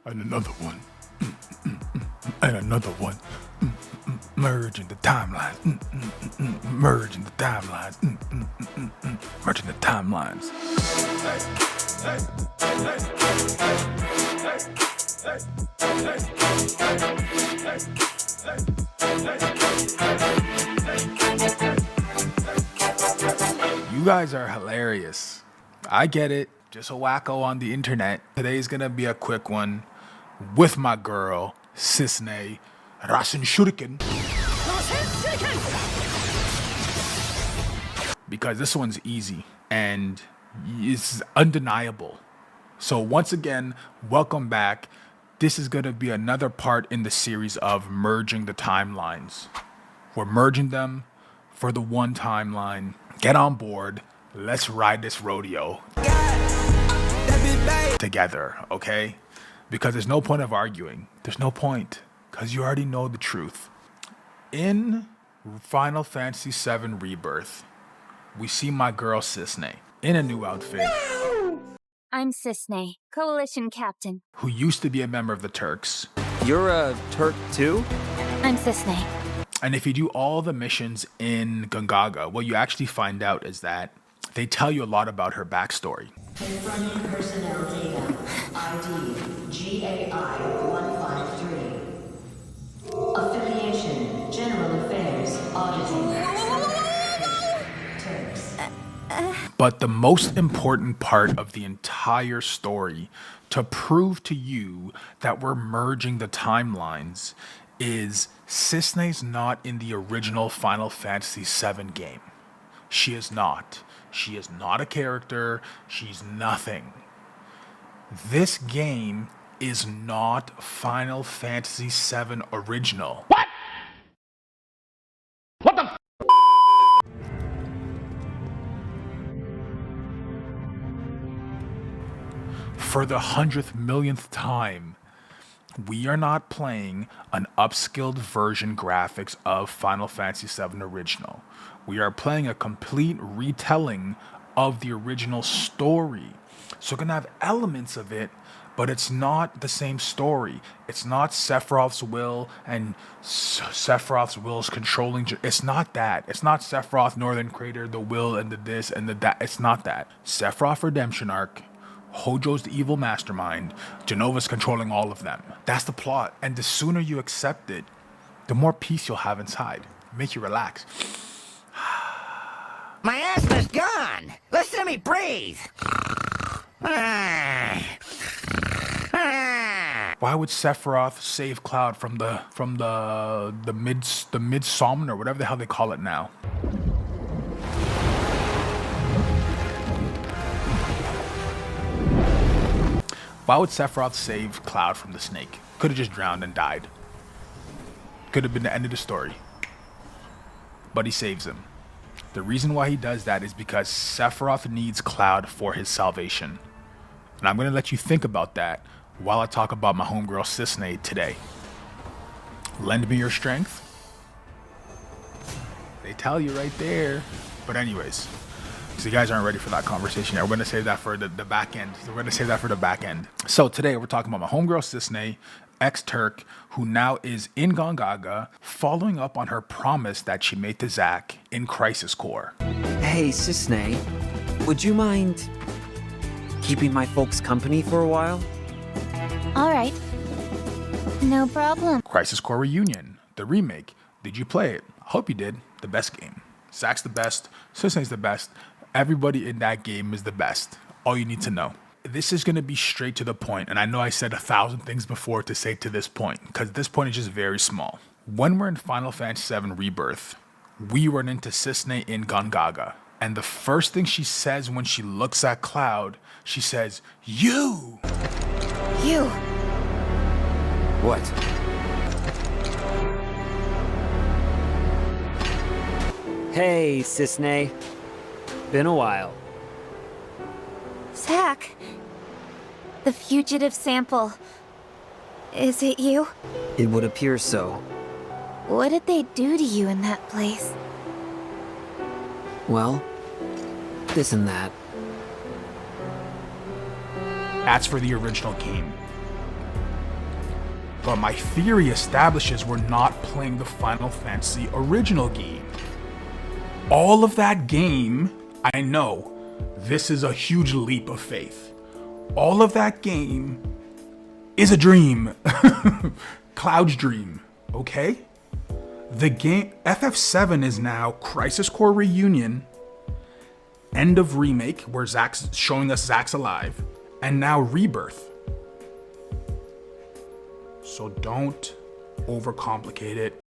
And another one. And another one. Merging the timelines. Merging the timelines. Merging the timelines. You guys are hilarious. I get it. Just a wacko on the internet. Today's gonna be a quick one with my girl, Cissnei, Rasen Shuriken. Because this one's easy and it's undeniable. So once again, welcome back. This is gonna be another part in the series of merging the timelines. We're merging them for the one timeline. Get on board. Let's ride this rodeo together, okay? Because there's no point of arguing. There's no point, because you already know the truth. In Final Fantasy VII Rebirth, we see my girl Cissnei in a new outfit. I'm Cissnei, Coalition Captain. Who used to be a member of the Turks. You're a Turk too? I'm Cissnei. And if you do all the missions in Gongaga, what you actually find out is that they tell you a lot about her backstory. Confronting personnel data. ID GAI-153. Affiliation, General Affairs, Auditing. Turks. But the most important part of the entire story to prove to you that we're merging the timelines is Cissnei's not in the original Final Fantasy VII game. She is not. She is not a character. She's nothing. This game is not Final Fantasy VII original. What? What the f? For the 100th millionth time, we are not playing an upskilled version graphics of Final Fantasy VII Original. We are playing a complete retelling of the original story. So we're going to have elements of it, but it's not the same story. It's not Sephiroth's will and Sephiroth's will's controlling. It's not that. It's not Sephiroth, Northern Crater, the will and the this and the that. It's not that. Sephiroth Redemption Arc. Hojo's the evil mastermind. Jenova's controlling all of them. That's the plot. And the sooner you accept it, the more peace you'll have inside. Make you relax. My asthma's gone. Listen to me breathe. Why would Sephiroth save Cloud from the mid-somn or whatever the hell they call it now? Why would Sephiroth save Cloud from the snake? Could have just drowned and died. Could have been the end of the story. But he saves him. The reason why he does that is because Sephiroth needs Cloud for his salvation. And I'm going to let you think about that while I talk about my homegirl Cissnei today. Lend me your strength. They tell you right there. But anyways, so you guys aren't ready for that conversation yet. We're going to save that for the back end. We're going to save that for the back end. So today we're talking about my homegirl Cissnei, ex-Turk, who now is in Gongaga, following up on her promise that she made to Zack in Crisis Core. Hey, Cissnei, would you mind keeping my folks company for a while? All right. No problem. Crisis Core Reunion, the remake. Did you play it? I hope you did. The best game. Zack's the best. Cissnei's the best. Everybody in that game is the best. All you need to know. This is going to be straight to the point, and I know I said 1,000 things before to say to this point, because this point is just very small. When we're in Final Fantasy VII Rebirth, we run into Cissnei in Gongaga, and the first thing she says when she looks at Cloud, she says, "You!" You. What? Hey, Cissnei. Been a while. Zack. The fugitive sample. Is it you? It would appear so. What did they do to you in that place? Well, this and that. That's for the original game. But my theory establishes we're not playing the Final Fantasy original game. All of that game, I know, this is a huge leap of faith. All of that game is a dream. Cloud's dream, okay? The game, FF7 is now Crisis Core Reunion, end of remake, where Zack's showing us Zack's alive, and now Rebirth. So don't overcomplicate it.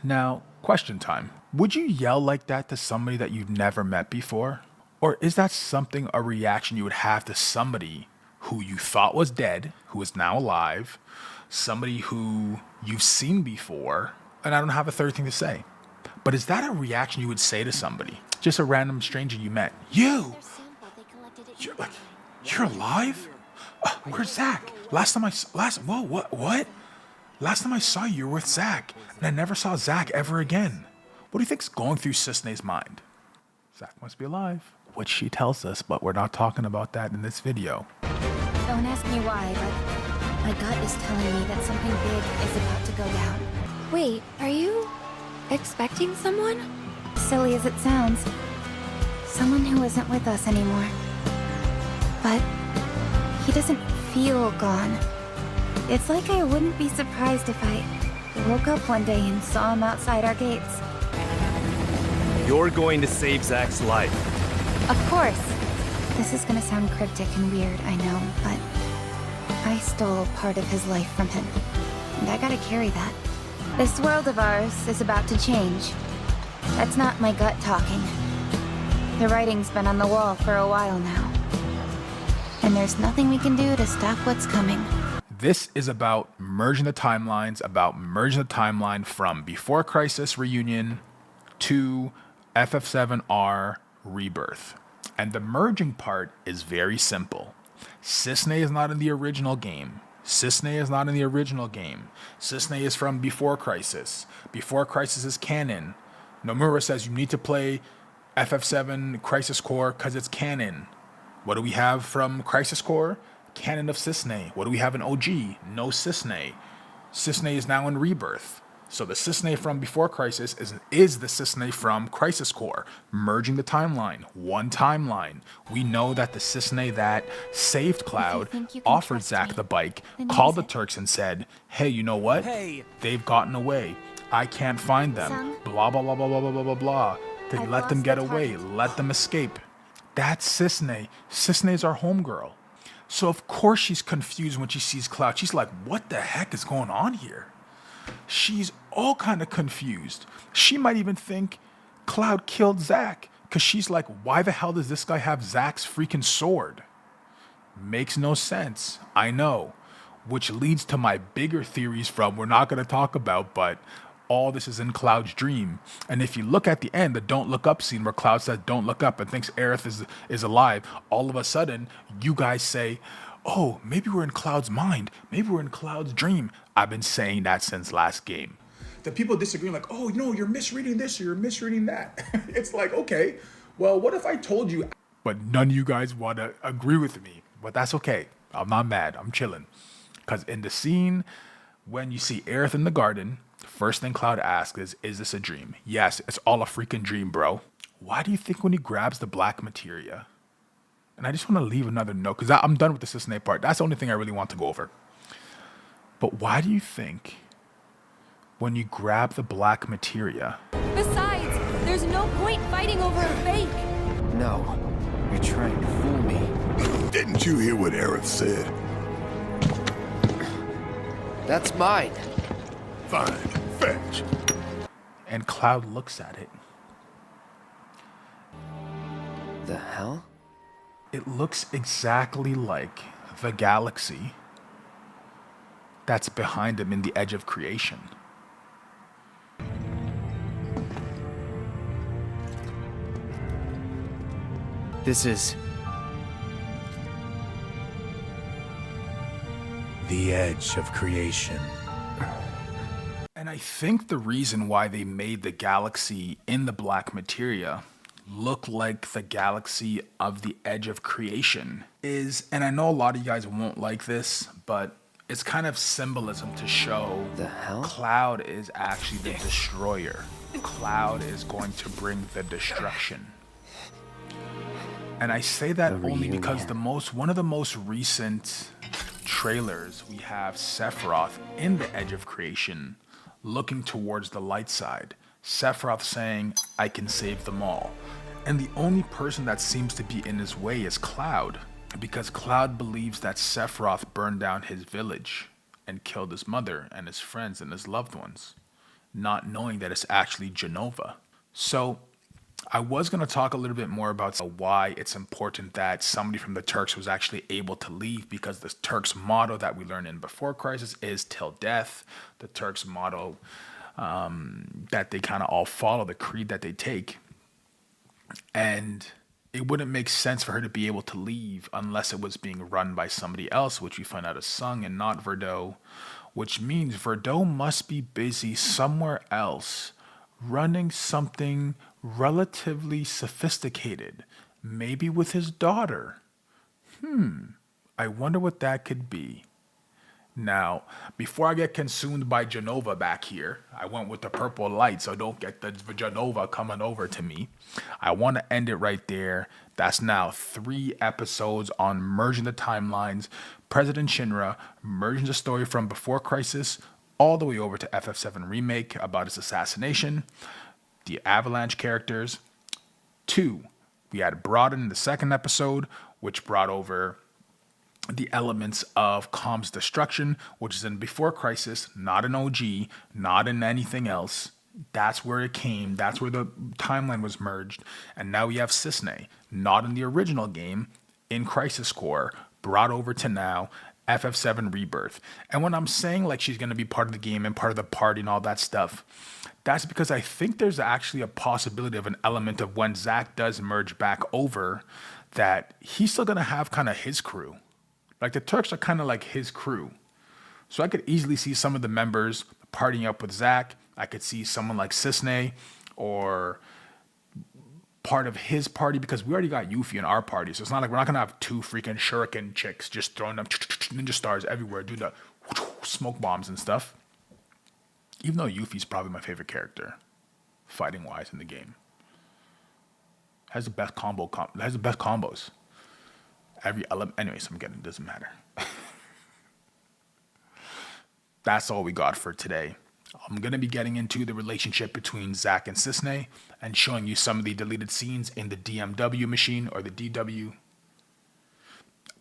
Now, question time. Would you yell like that to somebody that you've never met before? Or is that something, a reaction you would have to somebody who you thought was dead, who is now alive, somebody who you've seen before, and I don't have a third thing to say. But is that a reaction you would say to somebody? Just a random stranger you met. You're alive? Where's Zack? Last time I saw you were with Zack, and I never saw Zack ever again. What do you think's going through Cissnei's mind? Zack must be alive, which she tells us, but we're not talking about that in this video. Don't ask me why, but my gut is telling me that something big is about to go down. Wait, are you expecting someone? Silly as it sounds, someone who isn't with us anymore. But he doesn't feel gone. It's like I wouldn't be surprised if I woke up one day and saw him outside our gates. You're going to save Zack's life. Of course. This is gonna sound cryptic and weird, I know, but I stole part of his life from him, and I gotta carry that. This world of ours is about to change. That's not my gut talking. The writing's been on the wall for a while now, and there's nothing we can do to stop what's coming. This is about merging the timelines, about merging the timeline from Before Crisis Reunion to FF7R Rebirth. And the merging part is very simple. Cissnei is not in the original game. Cissnei is not in the original game. Cissnei is from Before Crisis. Before Crisis is canon. Nomura says you need to play FF7 Crisis Core because it's canon. What do we have from Crisis Core? Canon of Cissnei. What do we have in OG? No Cissnei. Cissnei is now in Rebirth. So the Cissnei from Before Crisis is the Cissnei from Crisis Core. Merging the timeline. One timeline. We know that the Cissnei that saved Cloud offered Zack the bike, called the Turks and said, hey, you know what? Hey. They've gotten away. I can't find them. Blah, blah, blah, blah, blah, blah, blah, blah, blah. They let them get away. Let them escape. That's Cissnei. Cissnei's our homegirl. So of course she's confused when she sees Cloud. She's like, what the heck is going on here? She's all kind of confused. She might even think Cloud killed Zack because she's like, why the hell does this guy have Zack's freaking sword? Makes no sense. I know. Which leads to my bigger theories from we're not going to talk about, but all this is in Cloud's dream. And if you look at the end, the don't look up scene where Cloud says don't look up and thinks Aerith is alive, all of a sudden you guys say, oh, maybe we're in Cloud's mind. Maybe we're in Cloud's dream. I've been saying that since last game. The people disagree, like, oh, no, you're misreading this or you're misreading that. It's like, okay, well, what if I told you? But none of you guys want to agree with me. But that's okay. I'm not mad. I'm chilling. Because in the scene, when you see Aerith in the garden, the first thing Cloud asks is this a dream? Yes, it's all a freaking dream, bro. Why do you think when he grabs the black materia? And I just want to leave another note, because I'm done with the Cissnei part. That's the only thing I really want to go over. But why do you think when you grab the black materia? Besides, there's no point fighting over a fake. No, you're trying to fool me. Didn't you hear what Aerith said? That's mine. Fine, fetch. And Cloud looks at it. The hell? It looks exactly like the galaxy that's behind him in the edge of creation. This is... The edge of creation. And I think the reason why they made the galaxy in the black materia look like the galaxy of the edge of creation is, and I know a lot of you guys won't like this, but It's kind of symbolism to show The hell? Cloud is actually the destroyer. Cloud is going to bring the destruction. And I say that only because one of the most recent trailers, we have Sephiroth in the edge of creation, looking towards the light side. Sephiroth saying, I can save them all. And the only person that seems to be in his way is Cloud, because Cloud believes that Sephiroth burned down his village and killed his mother and his friends and his loved ones, not knowing that it's actually Jenova. So I was going to talk a little bit more about why it's important that somebody from the Turks was actually able to leave, because the Turks' motto that we learned in Before Crisis is till death. The Turks' motto that they kind of all follow, the creed that they take. And it wouldn't make sense for her to be able to leave unless it was being run by somebody else, which we find out is Sung and not Verdot, which means Verdot must be busy somewhere else running something relatively sophisticated, maybe with his daughter. I wonder what that could be. Now, before I get consumed by Jenova back here, I went with the purple light, so don't get the Jenova coming over to me. I want to end it right there. That's now 3 episodes on merging the timelines, President Shinra merging the story from Before Crisis all the way over to FF7 Remake about his assassination, the Avalanche characters. 2, we had Broaden in the 2nd episode, which brought over the elements of Calm's destruction, which is in Before Crisis, not in OG, not in anything else. That's where it came. That's where the timeline was merged. And now we have Cissnei, not in the original game, in Crisis Core, brought over to now FF7 Rebirth. And when I'm saying like she's going to be part of the game and part of the party and all that stuff, that's because I think there's actually a possibility of an element of when Zack does merge back over, that he's still going to have kind of his crew. Like the Turks are kind of like his crew. So I could easily see some of the members partying up with Zack. I could see someone like Cissnei or part of his party, because we already got Yuffie in our party. So it's not like we're not going to have 2 freaking shuriken chicks just throwing them ninja stars everywhere, do the smoke bombs and stuff. Even though Yuffie's probably my favorite character, fighting wise in the game. Has the best combos. Every element. Anyways, I'm getting, it doesn't matter. That's all we got for today. I'm going to be getting into the relationship between Zack and Cissnei and showing you some of the deleted scenes in the DMW machine, or the DW.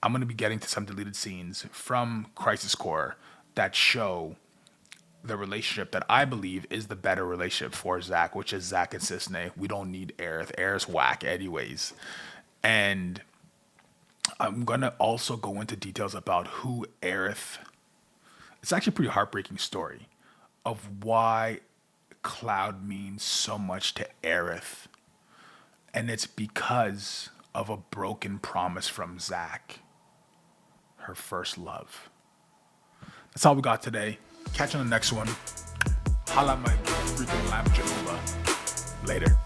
I'm going to be getting to some deleted scenes from Crisis Core that show the relationship that I believe is the better relationship for Zack, which is Zack and Cissnei. We don't need Aerith. Aerith's whack anyways. And I'm going to also go into details about who Aerith... It's actually a pretty heartbreaking story of why Cloud means so much to Aerith. And it's because of a broken promise from Zack, her first love. That's all we got today. Catch you on the next one. Holla my freaking lamp Jenova. Later.